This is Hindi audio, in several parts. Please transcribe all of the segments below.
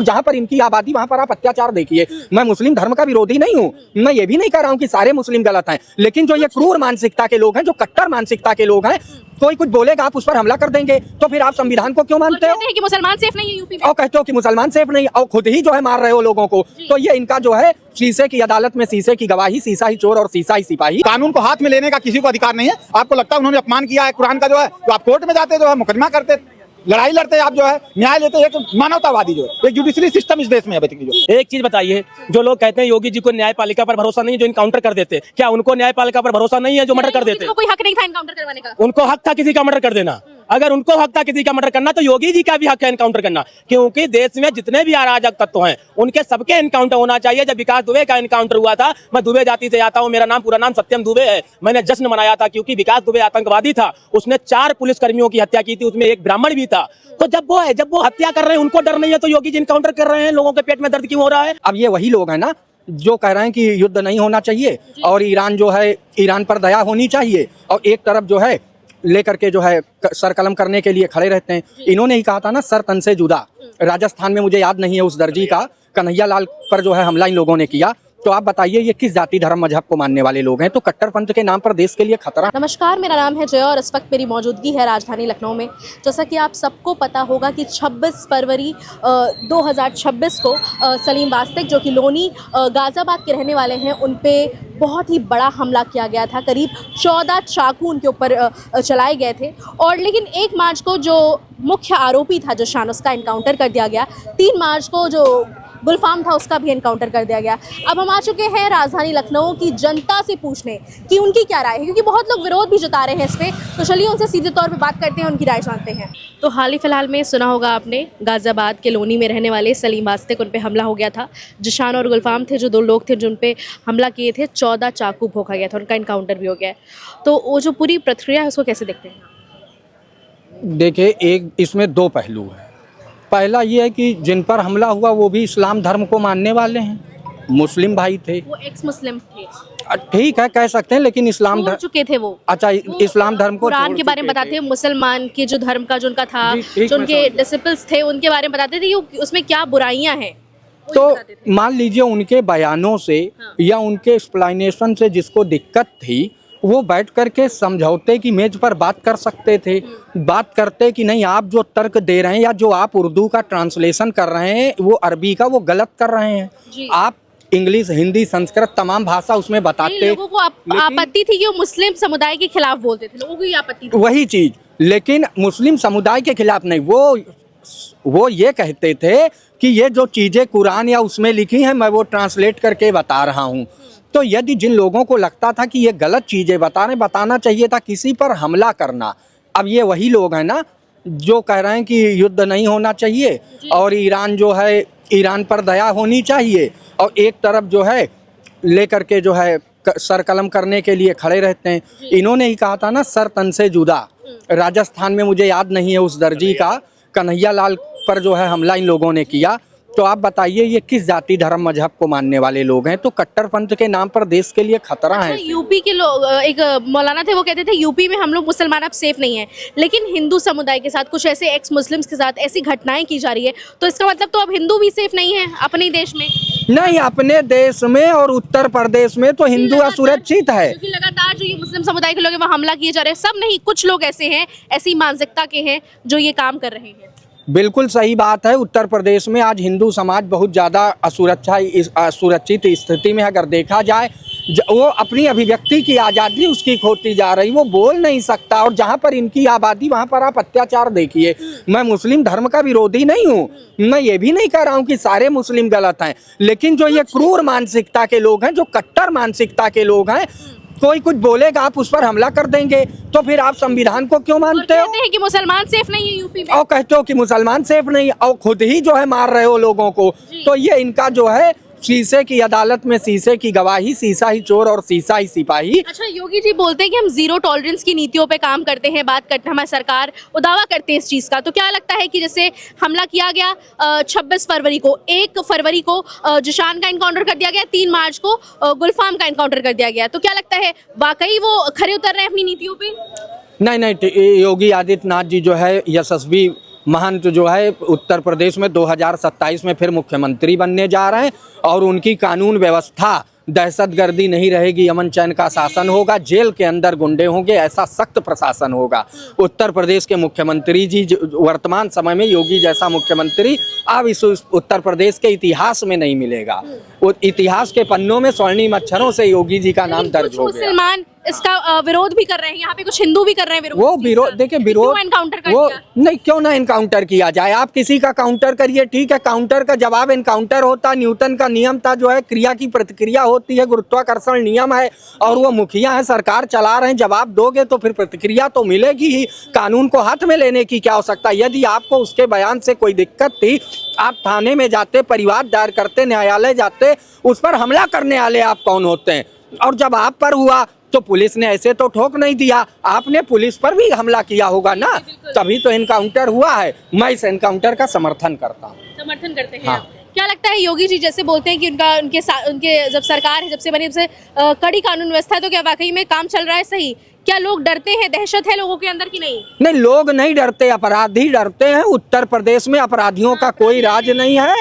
जहाँ पर इनकी आबादी वहाँ पर आप अत्याचार देखिए। मैं मुस्लिम धर्म का विरोधी नहीं हूँ, मैं ये भी नहीं कह रहा हूँ कि सारे मुस्लिम गलत हैं, लेकिन जो ये क्रूर मानसिकता के लोग हैं, जो कट्टर मानसिकता के लोग हैं, कोई कुछ बोलेगा आप उस पर हमला कर देंगे, तो फिर आप संविधान को क्यों मानते हो? कहते हैं कि मुसलमान सेफ नहीं है यूपी में, और कहते हो कि मुसलमान सेफ नहीं, और खुद ही जो है मार रहे हो लोगों को। तो ये इनका जो है शीशे की अदालत में शीशे की गवाही, शीशा ही चोर और शीशा ही सिपाही। कानून को हाथ में लेने का किसी को अधिकार नहीं है। आपको लगता है उन्होंने अपमान किया है कुरान का जो है, तो आप कोर्ट में जाते जो है मुकदमा करते, लड़ाई लड़ते, आप जो है न्याय लेते। एक मानवतावादी जो है, एक जुडिशरी सिस्टम इस देश में है। जो एक चीज बताइए, जो लोग कहते हैं योगी जी को न्यायपालिका पर भरोसा नहीं है जो इनकाउंटर कर देते, क्या उनको न्यायपालिका पर भरोसा नहीं है जो मर्डर कर देते? कोई हक नहीं था इनकाउंटर करवाने का। उनको हक था किसी का मर्डर कर देना। अगर उनको हक था किसी का मर्डर करना तो योगी जी का भी हक है इनकाउंटर करना, क्योंकि देश में जितने भी अराजक तत्व हैं उनके सबके इनकाउंटर होना चाहिए। जब विकास दुबे का इनकाउंटर हुआ था, मैं दुबे जाति से आता हूं, मेरा नाम पूरा नाम सत्यम दुबे है, मैंने जश्न मनाया था क्योंकि विकास दुबे आतंकवादी था, उसने 4 पुलिसकर्मियों की हत्या की थी, उसमें एक ब्राह्मण भी था। तो जब वो हत्या कर रहे हैं उनको डर नहीं है, तो योगी जी इनकाउंटर कर रहे हैं, लोगों के पेट में दर्द क्यों हो रहा है? अब ये वही लोग हैं ना जो कह रहे हैं कि युद्ध नहीं होना चाहिए और ईरान जो है, ईरान पर दया होनी चाहिए, और एक तरफ जो है लेकर के जो है सर कलम करने के लिए खड़े रहते हैं। इन्होंने ही कहा था ना, सर तन से जुदा। राजस्थान में मुझे याद नहीं है उस दर्जी का, कन्हैया लाल पर जो है हमला इन लोगों ने किया। तो आप बताइए ये किस जाति धर्म मजहब को मानने वाले लोग हैं? तो कट्टरपंथ के नाम पर देश के लिए खतरा। नमस्कार, मेरा नाम है जय और इस वक्त मेरी मौजूदगी है राजधानी लखनऊ में। जैसा कि आप सबको पता होगा कि 26 फरवरी 2026 को सलीम वास्तक जो कि लोनी गाज़ियाबाद के रहने वाले हैं, उन पे बहुत ही बड़ा हमला किया गया था। करीब 14 चाकू उनके ऊपर चलाए गए थे। और लेकिन 1 मार्च को जो मुख्य आरोपी था जशान, उसका इनकाउंटर कर दिया गया। 3 मार्च को जो गुलफाम था उसका भी एनकाउंटर कर दिया गया। अब हम आ चुके हैं राजधानी लखनऊ की जनता से पूछने कि उनकी क्या राय है, क्योंकि बहुत लोग विरोध भी जता रहे हैं इस पे। तो चलिए उनसे सीधे तौर पे बात करते हैं, उनकी राय जानते हैं। तो हाल ही फिलहाल में सुना होगा आपने, गाज़ियाबाद के लोनी में रहने वाले सलीम वास्तक, उन पे हमला हो गया था। जशान और गुलफाम थे जो 2 लोग थे जिन पे हमला किए थे, 14 चाकू भोंका गया था, उनका इनकाउंटर भी हो गया है। तो वो जो पूरी प्रक्रिया है उसको कैसे देखते हैं? देखिए, एक इसमें 2 पहलू हैं। पहला ये है कि जिन पर हमला हुआ वो भी इस्लाम धर्म को मानने वाले हैं, मुस्लिम भाई थे, वो एक्स मुस्लिम थे, ठीक है कह सकते हैं, लेकिन इस्लाम छोड़ चुके थे वो। अच्छा, इस्लाम धर्म को कुरान के बारे में बताते हैं, मुसलमान के जो धर्म का जो उनका था, जो उनके डिसिपल्स थे, उनके बारे में बताते थे कि उसमें क्या बुराइयां हैं। तो मान लीजिए उनके बयानों से या उनके एक्सप्लेनेशन से जिसको दिक्कत थी वो बैठ करके समझौते की मेज पर बात कर सकते थे। बात करते कि नहीं, आप जो तर्क दे रहे हैं या जो आप उर्दू का ट्रांसलेशन कर रहे हैं वो अरबी का वो गलत कर रहे हैं। आप इंग्लिश, हिंदी, संस्कृत तमाम भाषा उसमें बताते। लोगों को आपत्ति थी कि वो मुस्लिम समुदाय के खिलाफ बोलते थे, लोगों की आपत्ति थी वही चीज, लेकिन मुस्लिम समुदाय के खिलाफ नहीं। वो ये कहते थे कि ये जो चीजें कुरान या उसमें लिखी हैं मैं वो ट्रांसलेट करके बता रहा हूँ। तो यदि जिन लोगों को लगता था कि ये गलत चीज़ें बताना चाहिए था किसी पर हमला करना। अब ये वही लोग हैं ना जो कह रहे हैं कि युद्ध नहीं होना चाहिए और ईरान जो है, ईरान पर दया होनी चाहिए, और एक तरफ जो है लेकर के जो है सर कलम करने के लिए खड़े रहते हैं। इन्होंने ही कहा था ना, सर तन से जुदा। राजस्थान में मुझे याद नहीं है उस दर्जी का, कन्हैया लाल पर जो है हमला इन लोगों ने किया। तो आप बताइए ये किस जाति धर्म मजहब को मानने वाले लोग हैं? तो कट्टरपंथ के नाम पर देश के लिए खतरा है। यूपी के लोग, एक मौलाना थे, वो कहते थे यूपी में हम लोग मुसलमान अब सेफ नहीं है, लेकिन हिंदू समुदाय के साथ कुछ ऐसे एक्स मुस्लिम्स के साथ ऐसी घटनाएं की जा रही है, तो इसका मतलब तो अब हिंदू भी सेफ नहीं है अपने देश में? नहीं, अपने देश में और उत्तर प्रदेश में तो हिंदू असुरक्षित है, क्योंकि लगातार जो ये मुस्लिम समुदाय के लोग हैं वहाँ हमला किए जा रहे हैं। सब नहीं, कुछ लोग ऐसे हैं, ऐसी मानसिकता के हैं जो ये काम कर रहे हैं। बिल्कुल सही बात है। उत्तर प्रदेश में आज हिंदू समाज बहुत ज़्यादा असुरक्षित स्थिति में, अगर देखा जाए वो अपनी अभिव्यक्ति की आज़ादी उसकी खोती जा रही, वो बोल नहीं सकता। और जहाँ पर इनकी आबादी वहाँ पर आप अत्याचार देखिए। मैं मुस्लिम धर्म का विरोधी नहीं हूँ, मैं ये भी नहीं कह रहा हूँ कि सारे मुस्लिम गलत हैं, लेकिन जो ये क्रूर मानसिकता के लोग हैं, जो कट्टर मानसिकता के लोग हैं, कोई कुछ बोलेगा आप उस पर हमला कर देंगे, तो फिर आप संविधान को क्यों मानते हो? कहते हैं कि मुसलमान सेफ नहीं है यूपी में, और कहते हो कि मुसलमान सेफ नहीं, और खुद ही जो है मार रहे हो लोगों को। तो ये इनका जो है शीशे की अदालत में शीशे की गवाही, शीशा ही चोर और शीशा ही सिपाही। अच्छा, योगी जी बोलते हैं कि हम जीरो टॉलरेंस की नीतियों पे काम करते हैं, बात करते हैं, हमारी सरकार वो दावा करते हैं इस चीज़ का। तो क्या लगता है कि जैसे हमला किया गया 26 फरवरी को, 1 फरवरी को जशान का इनकाउंटर कर दिया गया, 3 मार्च को गुलफाम का इनकाउंटर कर दिया गया, तो क्या लगता है वाकई वो खरे उतर रहे हैं अपनी नीतियों पे? नहीं, योगी आदित्यनाथ जी जो है यशस्वी महंत जो है उत्तर प्रदेश में 2027 में फिर मुख्यमंत्री बनने जा रहे हैं और उनकी कानून व्यवस्था, दहशतगर्दी नहीं रहेगी, अमन चैन का शासन होगा, जेल के अंदर गुंडे होंगे, ऐसा सख्त प्रशासन होगा। उत्तर प्रदेश के मुख्यमंत्री जी वर्तमान समय में योगी जैसा मुख्यमंत्री अब इस उत्तर प्रदेश के इतिहास में नहीं मिलेगा। इतिहास के पन्नों में स्वर्णिम अक्षरों से योगी जी का नाम दर्ज हो गया। मुसलमान इसका विरोध भी कर रहे हैं, यहाँ पे कुछ हिंदू भी कर रहे हैं विरोध। वो विरोध, देखिए विरोध एनकाउंटर कर वो दिया? नहीं, क्यों ना इनकाउंटर किया जाए। आप किसी का काउंटर करिए, ठीक है, काउंटर का जवाब इनकाउंटर होता। न्यूटन का नियम था जो है, क्रिया की प्रतिक्रिया होती है, गुरुत्वाकर्षण नियम है, और वो मुखिया है, सरकार चला रहे हैं, जवाब दोगे तो फिर प्रतिक्रिया तो मिलेगी ही। कानून को हाथ में लेने की क्या आवश्यकता। यदि आपको उसके बयान से कोई दिक्कत थी, आप थाने में जाते, परिवार दायर करते, न्यायालय जाते, उस पर हमला करने वाले आप कौन होते हैं। और जब आप पर हुआ तो पुलिस ने ऐसे तो ठोक नहीं दिया, आपने पुलिस पर भी हमला किया होगा ना, तभी तो इनकाउंटर हुआ है। मैं इस इनकाउंटर का समर्थन करता हूँ। समर्थन करते हैं हाँ। आप? क्या लगता है योगी जी जैसे बोलते हैं कि उनके जब सरकार है, जब से बनी, जब से कड़ी कानून व्यवस्था है, तो क्या वाकई में काम चल रहा है सही? क्या लोग डरते हैं, दहशत है लोगों के अंदर की नहीं? नहीं, लोग नहीं डरते, अपराधी डरते हैं। उत्तर प्रदेश में अपराधियों का कोई राज नहीं है,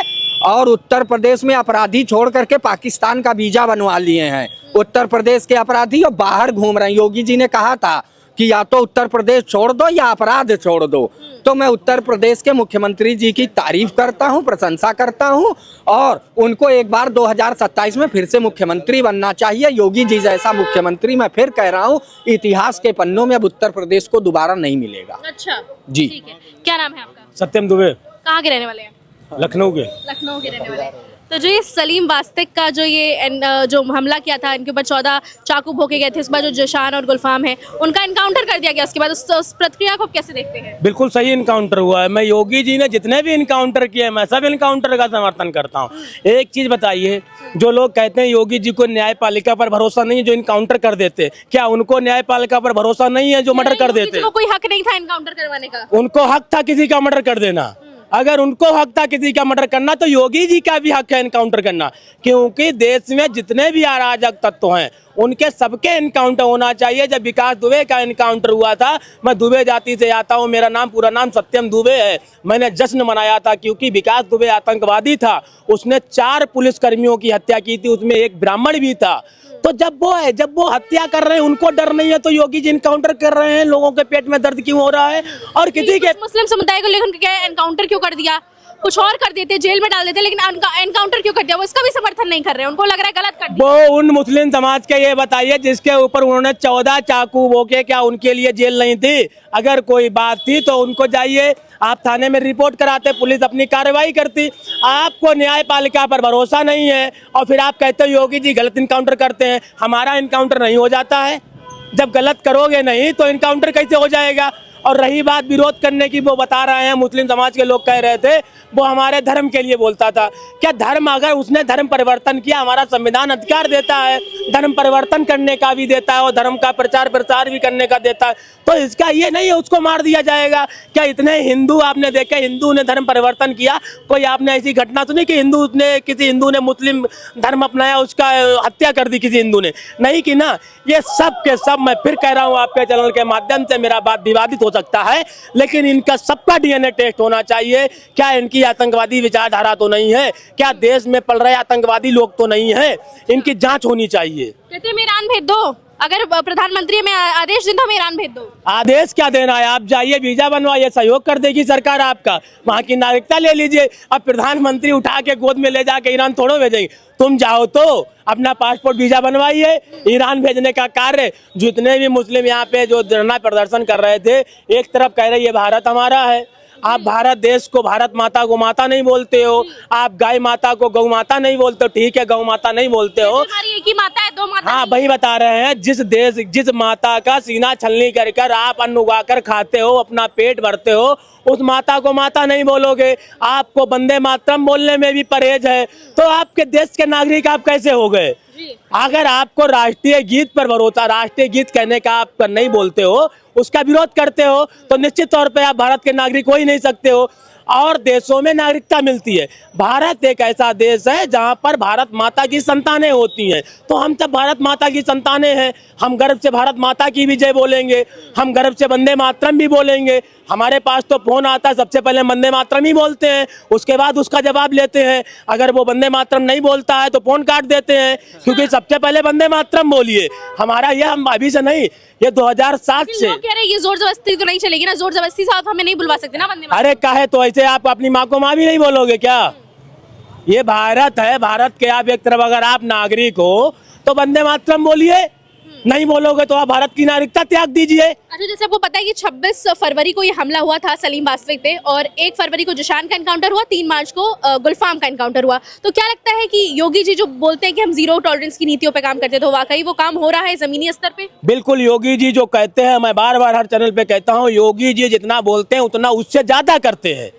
और उत्तर प्रदेश में अपराधी छोड़ करके पाकिस्तान का वीजा बनवा लिए हैं। उत्तर प्रदेश के अपराधी और बाहर घूम रहे हैं। योगी जी ने कहा था कि या तो उत्तर प्रदेश छोड़ दो या अपराध छोड़ दो। तो मैं उत्तर प्रदेश के मुख्यमंत्री जी की तारीफ करता हूं, प्रशंसा करता हूं, और उनको एक बार 2027 में फिर से मुख्यमंत्री बनना चाहिए। योगी जी जैसा मुख्यमंत्री, मैं फिर कह रहा हूं, इतिहास के पन्नों में अब उत्तर प्रदेश को दोबारा नहीं मिलेगा। अच्छा जी। ठीक है। क्या नाम है आपका? सत्यम दुबे, कहाँ के रहने वाले हैं? लखनऊ के। लखनऊ के रहने वाले हैं। तो जो ये सलीम वास्तिक का जो हमला किया था, इनके ऊपर 14 चाकू भोंके गए थे, उसके बाद जो जशान और गुलफाम है, उनका एनकाउंटर कर दिया गया, उसके बाद उस प्रक्रिया को कैसे देखते हैं? बिल्कुल सही इनकाउंटर हुआ है। मैं योगी जी ने जितने भी इनकाउंटर किए, मैं सब इनकाउंटर का समर्थन करता हूँ। एक चीज बताइए, जो लोग कहते हैं योगी जी को न्यायपालिका पर भरोसा नहीं है जो इनकाउंटर कर देते, क्या उनको न्यायपालिका पर भरोसा नहीं है जो मर्डर कर देते? कोई हक नहीं था इनकाउंटर करवाने का? उनको हक था किसी का मर्डर कर देना। अगर उनको हक था किसी का मर्डर करना, तो योगी जी का भी हक है इनकाउंटर करना, क्योंकि देश में जितने भी अराजक तत्व हैं उनके सबके इनकाउंटर होना चाहिए। जब विकास दुबे का इनकाउंटर हुआ था, मैं दुबे जाति से आता हूँ, मेरा नाम पूरा नाम सत्यम दुबे है, मैंने जश्न मनाया था, क्योंकि विकास दुबे आतंकवादी था। उसने 4 पुलिसकर्मियों की हत्या की थी, उसमें एक ब्राह्मण भी था। तो जब वो हत्या कर रहे हैं, उनको डर नहीं है, तो योगी जी इनकाउंटर कर रहे हैं। लोगों के पेट में दर्द क्यों हो रहा है? और किसी के मुस्लिम समुदाय को लेकर क्या एनकाउंटर क्यों कर दिया? कुछ और कर देते, जेल में डाल देते, लेकिन एनकाउंटर क्यों कर दिया? वो इसका भी समर्थन नहीं कर रहे हैं, उनको लग रहा है गलत कर दिया। वो उन मुस्लिम समाज के ये बताइए जिसके ऊपर उन्होंने 14 चाकू भोंके, क्या उनके लिए जेल नहीं थी? अगर कोई बात थी तो उनको जाइए, आप थाने में रिपोर्ट कराते, पुलिस अपनी कार्रवाई करती। आपको न्यायपालिका पर भरोसा नहीं है और फिर आप कहते हो योगी जी गलत इनकाउंटर करते हैं। हमारा इनकाउंटर नहीं हो जाता है? जब गलत करोगे नहीं तो इनकाउंटर कैसे हो जाएगा? और रही बात विरोध करने की, वो बता रहे हैं, मुस्लिम समाज के लोग कह रहे थे वो हमारे धर्म के लिए बोलता था। क्या धर्म, अगर उसने धर्म परिवर्तन किया, हमारा संविधान अधिकार देता है धर्म परिवर्तन करने का भी देता है और धर्म का प्रचार प्रसार भी करने का देता है, तो इसका ये नहीं है उसको मार दिया जाएगा। क्या इतने हिंदू आपने देखे, हिंदू ने धर्म परिवर्तन किया? कोई आपने ऐसी घटना सुनी कि किसी हिंदू ने मुस्लिम धर्म अपनाया, उसका हत्या कर दी किसी हिंदू ने? नहीं की ना। ये सब के सब, मैं फिर कह रहा हूँ, आपके चैनल के माध्यम से मेरा बात विवादित हो सकता है, लेकिन इनका सबका डीएनए टेस्ट होना चाहिए। क्या इनकी आतंकवादी विचारधारा तो नहीं है? क्या देश में पल रहे आतंकवादी लोग तो नहीं है? इनकी जांच होनी चाहिए। कहते हैं ईरान भेज दो, अगर प्रधानमंत्री में आदेश दे तो ईरान भेज दो। आदेश क्या देना है? आप जाइए, वीजा बनवाइए, सहयोग कर देगी सरकार आपका, वहाँ की नागरिकता ले लीजिए। अब प्रधानमंत्री उठा के गोद में ले जाके ईरान थोड़ो भेजेंगे। तुम जाओ तो अपना पासपोर्ट वीजा बनवाइए। ईरान भेजने का कार्य, जितने भी मुस्लिम यहाँ पे जो धरना प्रदर्शन कर रहे थे, एक तरफ कह रहे ये भारत हमारा है। आप भारत देश को, भारत माता को माता नहीं बोलते हो, आप गाय माता को गौ माता नहीं बोलते हो, ठीक है, गौ माता नहीं बोलते हो, हमारी एक ही माता है, 2 माता। हाँ, वही बता रहे हैं। जिस माता का सीना छलनी कर आप अन्न उगाकर खाते हो, अपना पेट भरते हो, उस माता को माता नहीं बोलोगे। आपको वंदे मातरम बोलने में भी परहेज है, तो आपके देश के नागरिक आप कैसे हो गए? अगर आपको राष्ट्रीय गीत पर भरोसा, राष्ट्रीय गीत कहने का आप नहीं बोलते हो, उसका विरोध करते हो, तो निश्चित तौर पे आप भारत के नागरिक हो ही नहीं सकते हो। और देशों में नागरिकता मिलती है। भारत एक ऐसा देश है जहां पर भारत माता की संतानें होती हैं, तो हम सब भारत माता की संतानें हैं। हम गर्व से भारत माता की भी जय बोलेंगे, हम गर्व से वंदे मातरम भी बोलेंगे। हमारे पास तो फोन आता है, सबसे पहले वंदे मातरम ही बोलते हैं, उसके बाद उसका जवाब लेते हैं। अगर वो वंदे मातरम नहीं बोलता है तो फोन काट देते हैं, क्योंकि सबसे पहले वंदे मातरम बोलिए। हमारा ये, हम अभी से नहीं, ये 2007 से। लोग कह रहे हैं ये जोर जबरदस्ती तो नहीं चलेगी ना, जोर जबरदस्ती से आप हमें नहीं बुलवा सकते ना वंदे मातरम। अरे काहे, तो ऐसे आप अपनी माँ को माँ भी नहीं बोलोगे क्या? ये भारत है, भारत के आप एक तरफ अगर आप नागरिक हो तो वंदे मातरम बोलिए, नहीं बोलोगे तो आप भारत की नागरिकता त्याग दीजिए। अच्छा, जैसे आपको पता है कि 26 फरवरी को ये हमला हुआ था सलीम वास्तविक पे, और 1 फरवरी को जिशान का एनकाउंटर हुआ, 3 मार्च को गुलफाम का एनकाउंटर हुआ। तो क्या लगता है कि योगी जी जो बोलते हैं कि हम जीरो टॉलरेंस की नीतियों पे काम करते हैं, तो वाकई वो काम हो रहा है जमीनी स्तर पे? बिल्कुल, योगी जी जो कहते हैं, मैं बार बार हर चैनल पे कहता हूँ, योगी जी जितना बोलते हैं उतना उससे ज्यादा करते हैं।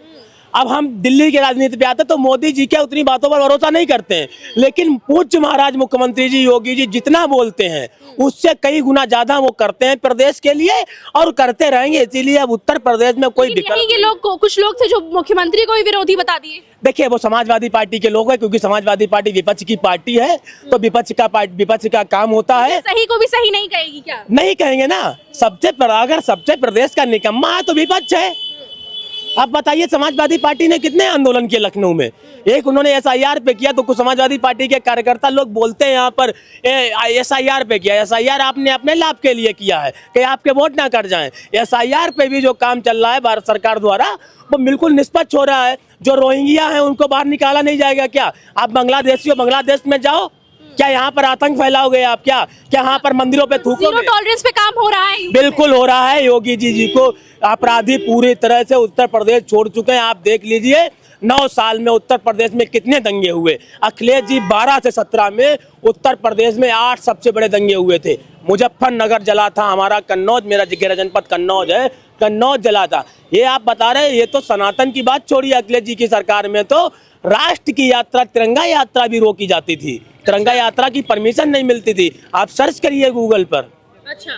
अब हम दिल्ली के राजनीति पे आते तो मोदी जी के उतनी बातों पर भरोसा नहीं करते हैं, लेकिन पूज्य महाराज मुख्यमंत्री जी योगी जी जितना बोलते हैं उससे कई गुना ज्यादा वो करते हैं प्रदेश के लिए, और करते रहेंगे। इसीलिए अब उत्तर प्रदेश में कोई यही के लोग कुछ लोग थे जो मुख्यमंत्री को भी विरोधी बता दिए। देखिए, वो समाजवादी पार्टी के लोग हैं, क्योंकि समाजवादी पार्टी विपक्ष की पार्टी है, तो विपक्ष का काम होता है। सही को भी सही नहीं कहेगी क्या? नहीं कहेंगे ना, अगर सबसे प्रदेश का निकम्मा है तो विपक्ष है। आप बताइए, समाजवादी पार्टी ने कितने आंदोलन किए लखनऊ में? एक उन्होंने SIR पे किया, तो कुछ समाजवादी पार्टी के कार्यकर्ता लोग बोलते हैं यहाँ पर SIR पे किया। SIR आपने अपने लाभ के लिए किया है कि आपके वोट ना कट जाएं। SIR पे भी जो काम चल रहा है भारत सरकार द्वारा वो बिल्कुल निष्पक्ष हो रहा है। जो रोहिंग्या हैं उनको बाहर निकाला नहीं जाएगा क्या? आप बांग्लादेशी हो, बांग्लादेश में जाओ, क्या यहाँ पर आतंक फैलाओगे आप? क्या यहाँ पर मंदिरों पे थूकोगे? जीरो टॉलरेंस पे काम हो रहा है। बिल्कुल हो रहा है। योगी जी को अपराधी पूरी तरह से उत्तर प्रदेश छोड़ चुके हैं। आप देख लीजिए 9 साल में उत्तर प्रदेश में कितने दंगे हुए। अखिलेश जी 12 से 17 में उत्तर प्रदेश में 8 सबसे बड़े दंगे हुए थे। मुजफ्फरनगर जला था हमारा, कन्नौज, मेरा जिगरा जनपद कन्नौज है, कन्नौज जला था। ये आप बता रहे हैं, ये तो सनातन की बात छोड़िए। अखिलेश जी की सरकार में तो राष्ट्र की यात्रा, तिरंगा यात्रा भी रोकी जाती थी, तिरंगा यात्रा की परमिशन नहीं मिलती थी। आप सर्च करिए गूगल पर। अच्छा,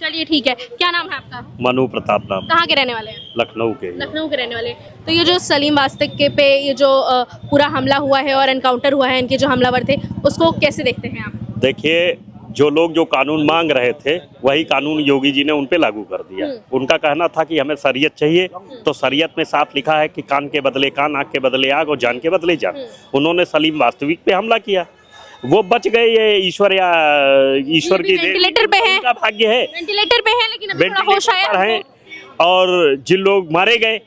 चलिए ठीक है। क्या नाम है आपका? मनु प्रताप नाम। कहाँ के रहने वाले हैं? लखनऊ के। लखनऊ के रहने वाले। तो ये जो सलीम वास्तविक के पे ये जो पूरा हमला हुआ है और एनकाउंटर हुआ है, इनके जो हमलावर थे, उसको कैसे देखते हैं आप? देखिए, जो लोग जो कानून मांग रहे थे वही कानून योगी जी ने उन पे लागू कर दिया। उनका कहना था कि हमें शरीयत चाहिए, तो शरीयत में साफ लिखा है कि कान के बदले कान, आँख के बदले आँख और जान के बदले जान। उन्होंने सलीम वास्तविक पे हमला किया, वो बच गए। ये ईश्वर की वेंटिलेटर पे है, उनका भाग्य है, वेंटिलेटर पे है, लेकिन अभी थोड़ा होश आया है। और जिन लोग मारे गए,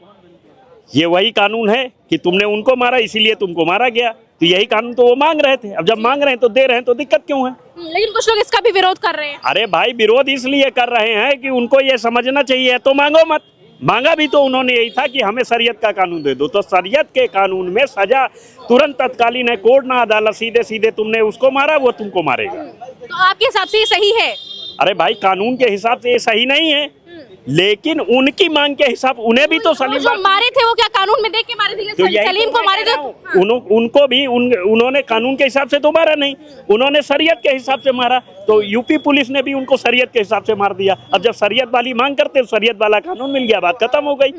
ये वही कानून है कि तुमने उनको मारा इसीलिए तुमको मारा गया। तो यही कानून तो वो मांग रहे थे। अब जब मांग रहे हैं तो दे रहे हैं, तो दिक्कत क्यों है? लेकिन कुछ लोग इसका भी विरोध कर रहे हैं। अरे भाई, विरोध इसलिए कर रहे हैं कि उनको ये समझना चाहिए, तो मांगो मत। मांगा भी तो उन्होंने यही था कि हमें शरीयत का कानून दे दो, तो शरीयत के कानून में सजा तुरंत तत्कालीन है, कोर्ट ना अदालत, सीधे सीधे तुमने उसको मारा वो तुमको मारेगा। तो आपके हिसाब से ये सही है? अरे भाई, कानून के हिसाब से ये सही नहीं है, लेकिन उनकी मांग के हिसाब, उन्हें भी तो सलीम जो मारे थे वो क्या कानून में देख के मारे थे? तो सलीम को मारे थे, उनको भी उन्होंने कानून के हिसाब से तो मारा नहीं, उन्होंने शरीयत के हिसाब से मारा। तो यूपी पुलिस ने भी उनको शरीयत के हिसाब से मार दिया। अब जब शरीयत वाली मांग करते, शरीयत वाला कानून मिल गया, बात खत्म हो गई।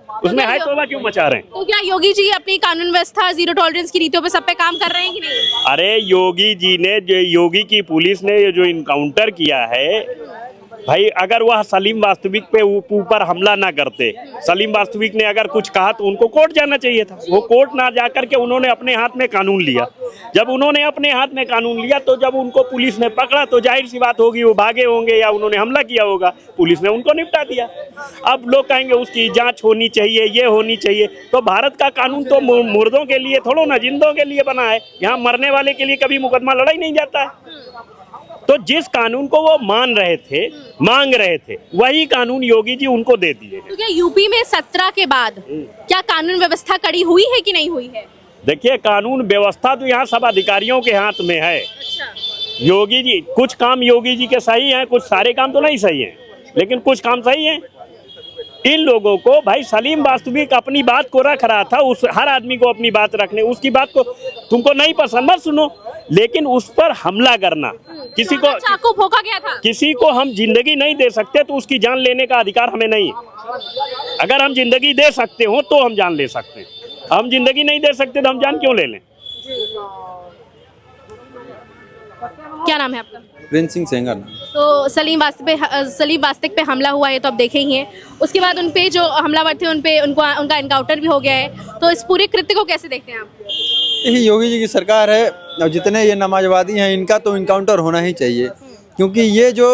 उसमें हाय तौबा क्यों मचा रहे हैं? तो क्या योगी जी अपनी कानून व्यवस्था, जीरो टॉलरेंस की नीतियों पे सब पे काम कर रहे हैं कि नहीं? अरे योगी जी ने, योगी की पुलिस ने जो इनकाउंटर किया है भाई, अगर वह सलीम वास्तविक पे ऊपर हमला ना करते, सलीम वास्तविक ने अगर कुछ कहा तो उनको कोर्ट जाना चाहिए था। वो कोर्ट ना जा करके उन्होंने अपने हाथ में कानून लिया। जब उन्होंने अपने हाथ में कानून लिया तो जब उनको पुलिस ने पकड़ा तो जाहिर सी बात होगी वो भागे होंगे या उन्होंने हमला किया होगा, पुलिस ने उनको निपटा दिया। अब लोग कहेंगे उसकी जांच होनी चाहिए, ये होनी चाहिए। तो भारत का कानून तो मुर्दों के लिए थोड़ो ना, जिंदों के लिए बना है। यहाँ मरने वाले के लिए कभी मुकदमा लड़ा ही नहीं जाता है। तो जिस कानून को वो मांग रहे थे, वही कानून योगी जी उनको दे दिए। तो क्या यूपी में 17 के बाद क्या कानून व्यवस्था कड़ी हुई है कि नहीं हुई है? देखिए, कानून व्यवस्था तो यहाँ सब अधिकारियों के हाथ में है। अच्छा। योगी जी, कुछ काम योगी जी के सही हैं, कुछ सारे काम तो नहीं सही हैं, लेकिन कुछ काम सही हैं। इन लोगों को भाई, सलीम वास्तविक अपनी बात को रख रहा था, उस हर आदमी को अपनी बात रखने, उसकी बात को तुमको नहीं पसंद मत सुनो, लेकिन उस पर हमला करना, किसी को चाकू भोंका गया था। किसी को हम जिंदगी नहीं दे सकते तो उसकी जान लेने का अधिकार हमें नहीं है। अगर हम जिंदगी दे सकते हो तो हम जान ले सकते हैं, हम जिंदगी नहीं दे सकते तो हम जान क्यों ले लें। क्या नाम है आपका? प्रिंस सिंह सेंगर। तो सलीम वास्तिक पे हमला हुआ है तो आप देखे ही हैं, उसके बाद उन पे जो हमलावर थे उन पे उनका एनकाउंटर भी हो गया है, तो इस पूरे कृत्य को कैसे देखते हैं आप? यही योगी जी की सरकार है और जितने ये नमाजवादी हैं इनका तो इनकाउंटर होना ही चाहिए, क्योंकि ये जो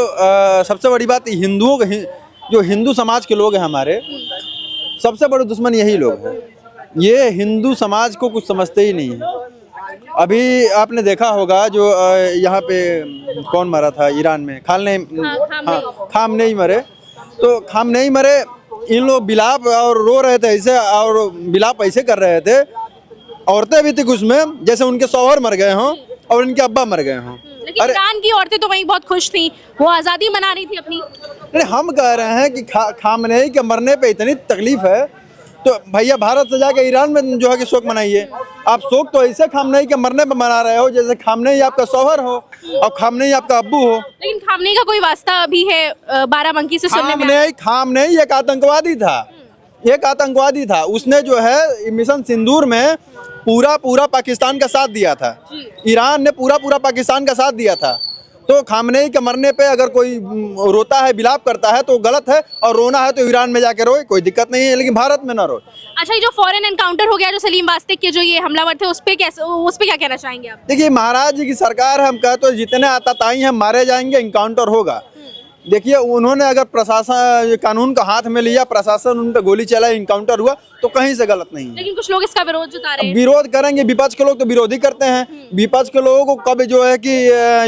सबसे बड़ी बात हिंदुओं के जो हिंदू समाज के लोग हैं हमारे, सबसे बड़े दुश्मन यही लोग हैं। ये हिंदू समाज को कुछ समझते ही नहीं है। अभी आपने देखा होगा जो यहाँ पे कौन मरा था ईरान में, खामनेई मरे, तो खामनेई मरे, इन लोग बिलाप और रो रहे थे ऐसे, और बिलाप ऐसे कर रहे थे, औरतें भी थी उसमें जैसे उनके शौहर मर गए हों और इनके अब्बा मर गए हों। लेकिन ईरान की औरतें तो वहीं बहुत खुश थी, वो आज़ादी मना रही थी अपनी। नहीं, हम कह रहे हैं कि खामनेई के मरने पे इतनी तकलीफ है तो भैया भारत से जाके ईरान में जो है कि शोक मनाइए। आप शोक तो ऐसे खामनेई के मरने पे मना रहे हो जैसे खामनेई आपका शौहर हो और खामनेई आपका अब्बू हो। लेकिन खामनेई का कोई वास्ता अभी है बाराबंकी से सुनने में? खामनेई एक आतंकवादी था, उसने जो है मिशन सिंदूर में पूरा पाकिस्तान का साथ दिया था। ईरान ने पूरा पाकिस्तान का साथ दिया था। तो खामनेई के मरने पे अगर कोई रोता है, बिलाप करता है तो गलत है, और रोना है तो ईरान में जाके रोए, कोई दिक्कत नहीं है, लेकिन भारत में ना रोए। अच्छा, ये जो फॉरेन एनकाउंटर हो गया जो सलीम वास्तिक के जो ये हमलावर थे उस पे क्या कहना चाहेंगे आप? देखिए, महाराज जी की सरकार है, हम कहते हैं जितने आतताई हैं मारे जाएंगे, इनकाउंटर होगा। देखिए, उन्होंने अगर प्रशासन कानून का हाथ में लिया, प्रशासन उन पर गोली चलाई, इनकाउंटर हुआ तो कहीं से गलत नहीं है। लेकिन कुछ लोग इसका विरोध जता रहे हैं। विरोध करेंगे, विपक्ष के लोग तो विरोधी करते हैं। विपक्ष के लोगों को कब जो है कि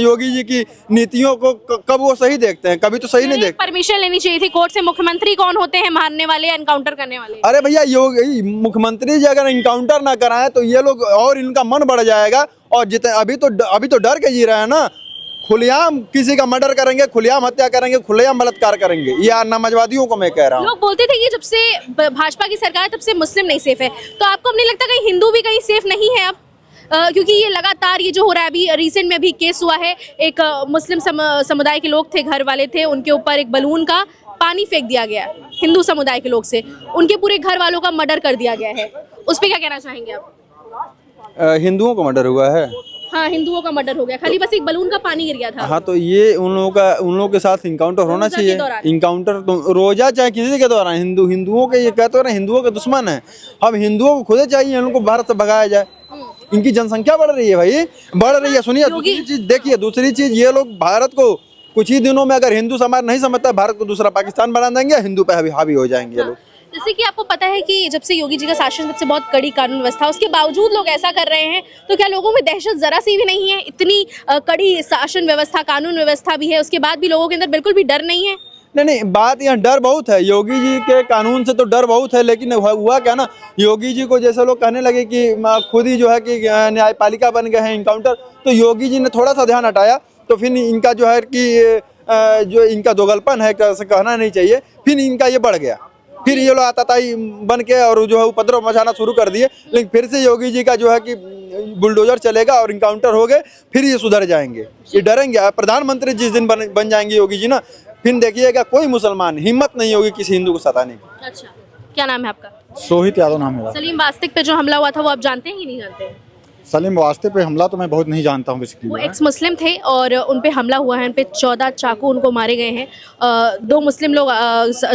योगी जी की नीतियों को कब वो सही देखते हैं, कभी तो सही नहीं देखते। परमिशन लेनी चाहिए थी कोर्ट से। मुख्यमंत्री कौन होते हैं मारने वाले, एनकाउंटर करने वाले? अरे भैया, योगी मुख्यमंत्री जी अगर इनकाउंटर ना कराएं तो ये लोग और इनका मन बढ़ जाएगा। और जितने अभी तो डर के जी रहे हैं ना, खुलेआम किसी का मर्डर करेंगे, खुलेआम हत्या करेंगे, खुलेआम बलात्कार करेंगे। ये नमाजवादियों को मैं कह रहा हूँ। लोग बोलते थे कि जब से भाजपा की सरकार है तब से मुस्लिम नहीं सेफ है, तो आपको नहीं लगता कहीं हिंदू भी कहीं सेफ नहीं है अब? क्योंकि ये लगातार ये जो हो रहा है, अभी रिसेंट में भी केस हुआ है, एक मुस्लिम समुदाय के लोग थे, घर वाले थे, उनके ऊपर एक बलून का पानी फेंक दिया गया हिंदू समुदाय के लोग से, उनके पूरे घर वालों का मर्डर कर दिया गया है। उस पर क्या कहना चाहेंगे आप? हिंदुओं का मर्डर हुआ है? हाँ, हिंदुओं का मर्डर हो गया, खाली बस एक बलून का पानी गिर गया था। हाँ, तो ये उन लोगों के साथ इनकाउंटर होना चाहिए। इनकाउंटर तो रोजा चाहे किसी के दौरान, हिंदुओं के ये कहते हैं हिंदुओं के दुश्मन है। अब हिंदुओं को खुद चाहिए उनको भारत से भगाया जाए। इनकी जनसंख्या बढ़ रही है भाई, बढ़ रही है। सुनिए, दूसरी चीज देखिए, दूसरी चीज ये लोग भारत को कुछ ही दिनों में अगर हिंदू समाज नहीं समझता, भारत को दूसरा पाकिस्तान बना देंगे, हिंदू पे हावी हो जाएंगे लोग। जैसे कि आपको पता है कि जब से योगी जी का शासन, तब से बहुत कड़ी कानून व्यवस्था, उसके बावजूद लोग ऐसा कर रहे हैं, तो क्या लोगों में दहशत जरा सी भी नहीं है? इतनी कड़ी शासन व्यवस्था, कानून व्यवस्था भी है, उसके बाद भी लोगों के अंदर बिल्कुल भी डर नहीं है? नहीं, बात यहाँ डर बहुत है। योगी जी के कानून से तो डर बहुत है, लेकिन हुआ क्या ना, योगी जी को जैसे लोग कहने लगे कि खुद ही जो है कि न्यायपालिका बन गए हैं, इनकाउंटर, तो योगी जी ने थोड़ा सा ध्यान हटाया, तो फिर इनका जो है कि जो इनका दोगलपन है, कहना नहीं चाहिए, फिर इनका ये बढ़ गया। फिर ये लोग आतताई बन के और जो है उपद्रव मचाना शुरू कर दिए। लेकिन फिर से योगी जी का जो है कि बुलडोजर चलेगा और इनकाउंटर हो गए, फिर ये सुधर जाएंगे, ये डरेंगे। प्रधानमंत्री जिस दिन बन जाएंगे योगी जी ना, फिर देखिएगा कोई मुसलमान हिम्मत नहीं होगी किसी हिंदू को सताने की। अच्छा, क्या नाम है आपका? सोहित यादव नाम है। सलीम वास्तिक पे जो हमला हुआ था वो आप जानते हैं कि नहीं जानते? सलीम वास्तिक पे हमला तो मैं बहुत नहीं जानता हूँ बेसिकली। वो एक्स मुस्लिम थे और उन पे हमला हुआ है, उन पे 14 चाकू उनको मारे गए हैं, 2 मुस्लिम लोग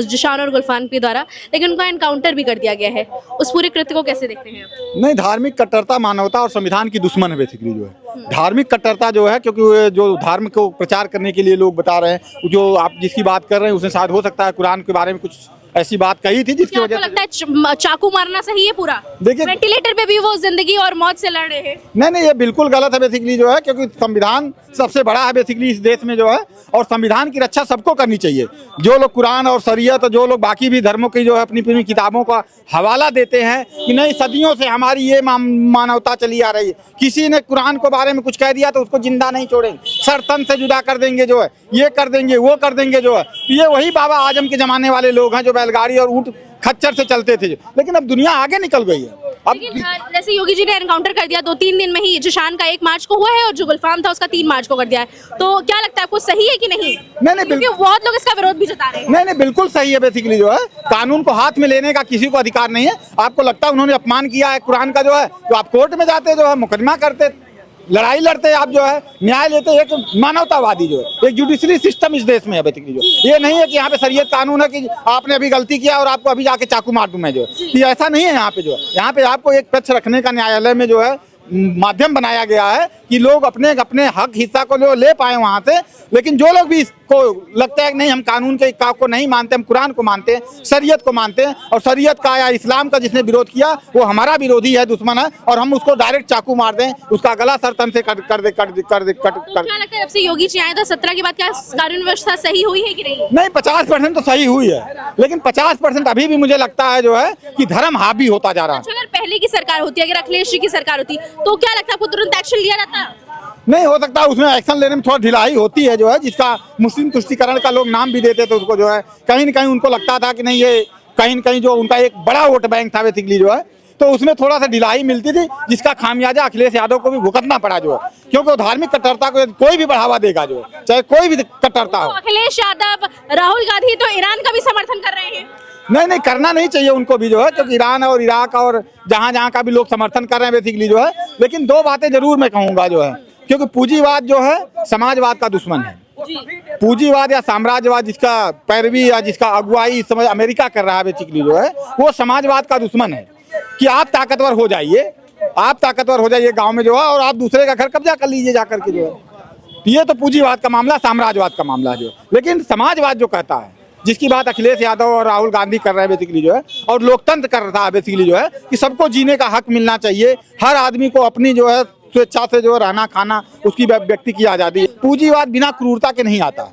जिशान और गुलफान के द्वारा, लेकिन उनका एनकाउंटर भी कर दिया गया है। उस पूरे कृत्य को कैसे देखते हैं आप? नहीं, धार्मिक कट्टरता मानवता और संविधान की दुश्मन है बेसिकली जो है। धार्मिक कट्टरता जो है, क्योंकि जो धर्म को प्रचार करने के लिए लोग बता रहे हैं, जो आप जिसकी बात कर रहे हैं उसने शायद हो सकता है कुरान के बारे में कुछ ऐसी बात कही थी जिसकी वजह से लगता है चाकू मारना सही है पूरा? देखिए, वेंटिलेटर पे भी वो जिंदगी और मौत से लड़ रहे हैं। नहीं, ये बिल्कुल गलत है बेसिकली जो है, क्योंकि संविधान सबसे बड़ा है बेसिकली इस देश में जो है, और संविधान की रक्षा सबको करनी चाहिए। जो लोग कुरान और शरीयत, जो लोग बाकी भी धर्मों की जो है अपनी अपनी किताबों का हवाला देते हैं कि नहीं, सदियों से हमारी ये मानवता चली आ रही है, किसी ने कुरान के बारे में कुछ कह दिया तो उसको जिंदा नहीं छोड़ेंगे, सर तन से जुदा कर देंगे, जो है ये कर देंगे, वो कर देंगे जो है। तो ये वही बाबा आजम के जमाने वाले लोग हैं जो बैलगाड़ी और ऊंट खच्चर से चलते थे, लेकिन अब दुनिया आगे निकल गई है। अब लेकिन जैसे योगी जी ने एनकाउंटर कर दिया 2-3 दिन में ही, जिशान का 1 मार्च को हुआ है और जो गुलफाम था उसका 3 मार्च को कर दिया है, तो क्या लगता है आपको सही है कि नहीं? नहीं, क्योंकि बहुत लोग इसका विरोध भी जता रहे हैं। नहीं, बिल्कुल सही है। बेसिकली जो है कानून को हाथ में लेने का किसी को अधिकार नहीं है। आपको लगता है उन्होंने अपमान किया है कुरान का जो है, तो आप कोर्ट में जाते जो है, मुकदमा करते, लड़ाई लड़ते, आप जो है न्याय लेते। एक मानवतावादी जो है, एक जुडिशरी सिस्टम इस देश में है बेसिकली जो, ये नहीं है कि यहाँ पे शरीयत कानून है कि आपने अभी गलती किया और आपको अभी जाके चाकू मार दूं मैं जो है, ये ऐसा नहीं है यहाँ पे जो है। यहाँ पे आपको एक पक्ष रखने का न्यायालय में जो है माध्यम बनाया गया है कि लोग अपने अपने हक हिस्सा को जो ले पाए वहाँ से। लेकिन जो लोग भी इसको लगता है कि नहीं हम कानून के को नहीं मानते, हम कुरान को मानते हैं, शरीयत को मानते हैं, और शरीयत का या इस्लाम का जिसने विरोध किया वो हमारा विरोधी है, दुश्मन है, और हम उसको डायरेक्ट चाकू मार दें, उसका गला सर तन से कर दे। क्या लगता है जब से योगी जी आए तो 17 के बाद क्या कानून व्यवस्था सही हुई है कि नहीं? नहीं, 50% तो सही हुई है, लेकिन 50% अभी भी मुझे लगता है जो है कि धर्म हावी होता जा रहा है। अगर पहले की सरकार होती, अगर अखिलेश जी की सरकार होती, तो क्या लगता है आपको तुरंत एक्शन लिया जाता? नहीं हो सकता, उसमें एक्शन लेने में थोड़ा ढिलाई होती है जो है, जिसका मुस्लिम तुष्टीकरण का लोग नाम भी देते, तो उसको जो है कहीं न कहीं उनको लगता था कि नहीं, ये कहीं न कहीं जो उनका एक बड़ा वोट बैंक था बेसिकली जो है, तो उसमें थोड़ा सा ढिलाई मिलती थी, जिसका खामियाजा अखिलेश यादव को भी भुगतना पड़ा जो है, क्योंकि वो धार्मिक कट्टरता को कोई भी बढ़ावा देगा जो है, चाहे कोई भी कट्टरता हो। अखिलेश यादव, राहुल गांधी तो ईरान का भी समर्थन कर रहे हैं। नहीं, करना नहीं चाहिए उनको भी जो है, क्योंकि ईरान और इराक और जहाँ का भी लोग समर्थन कर रहे हैं बेसिकली जो है। लेकिन 2 बातें जरूर मैं कहूँगा जो है, क्योंकि पूंजीवाद जो है समाजवाद का दुश्मन है। पूंजीवाद या साम्राज्यवाद जिसका पैरवी या जिसका अगुवाई इस समय अमेरिका कर रहा है बेसिकली जो है, वो समाजवाद का दुश्मन है कि आप ताकतवर हो जाइए, आप ताकतवर हो जाइए गांव में जो है, और आप दूसरे का घर कब्जा कर लीजिए जाकर के जो है। ये तो पूंजीवाद का मामला, साम्राज्यवाद का मामला जो। लेकिन समाजवाद जो कहता है, जिसकी बात अखिलेश यादव और राहुल गांधी कर रहे हैं बेसिकली जो है, और लोकतंत्र कर रहा है बेसिकली जो है, कि सबको जीने का हक मिलना चाहिए, हर आदमी को अपनी जो है स्वेच्छा से जो रहना खाना, उसकी व्यक्ति की आज़ादी। पूंजीवाद बिना क्रूरता के नहीं आता।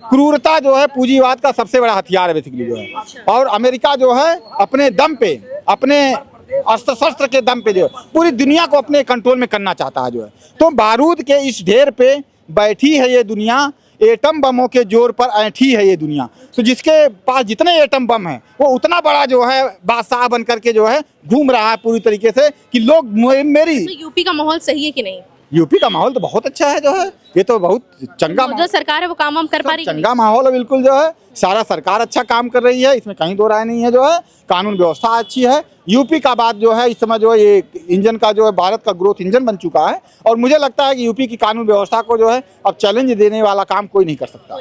क्रूरता जो है पूंजीवाद का सबसे बड़ा हथियार है बेसिकली जो है। और अमेरिका जो है अपने दम पे, अपने अस्त्र शस्त्र के दम पे जो है पूरी दुनिया को अपने कंट्रोल में करना चाहता है जो है। तो बारूद के इस ढेर पे बैठी है ये दुनिया, एटम बमों के जोर पर ऐठी है ये दुनिया। तो जिसके पास जितने एटम बम हैं वो उतना बड़ा जो है बादशाह बन करके जो है घूम रहा है पूरी तरीके से, कि लोग मेरी। तो यूपी का माहौल सही है कि नहीं? यूपी का माहौल तो बहुत अच्छा है जो है, ये तो बहुत चंगा जो सरकार है वो काम वाम कर पा रही है? चंगा माहौल है बिल्कुल जो है, सारा सरकार अच्छा काम कर रही है, इसमें कहीं दो राय नहीं है जो है। कानून व्यवस्था अच्छी है। यूपी का बात जो है इस समय जो है ये इंजन का जो है भारत का ग्रोथ इंजन बन चुका है, और मुझे लगता है कि यूपी की कानून व्यवस्था को जो है अब चैलेंज देने वाला काम कोई नहीं कर सकता।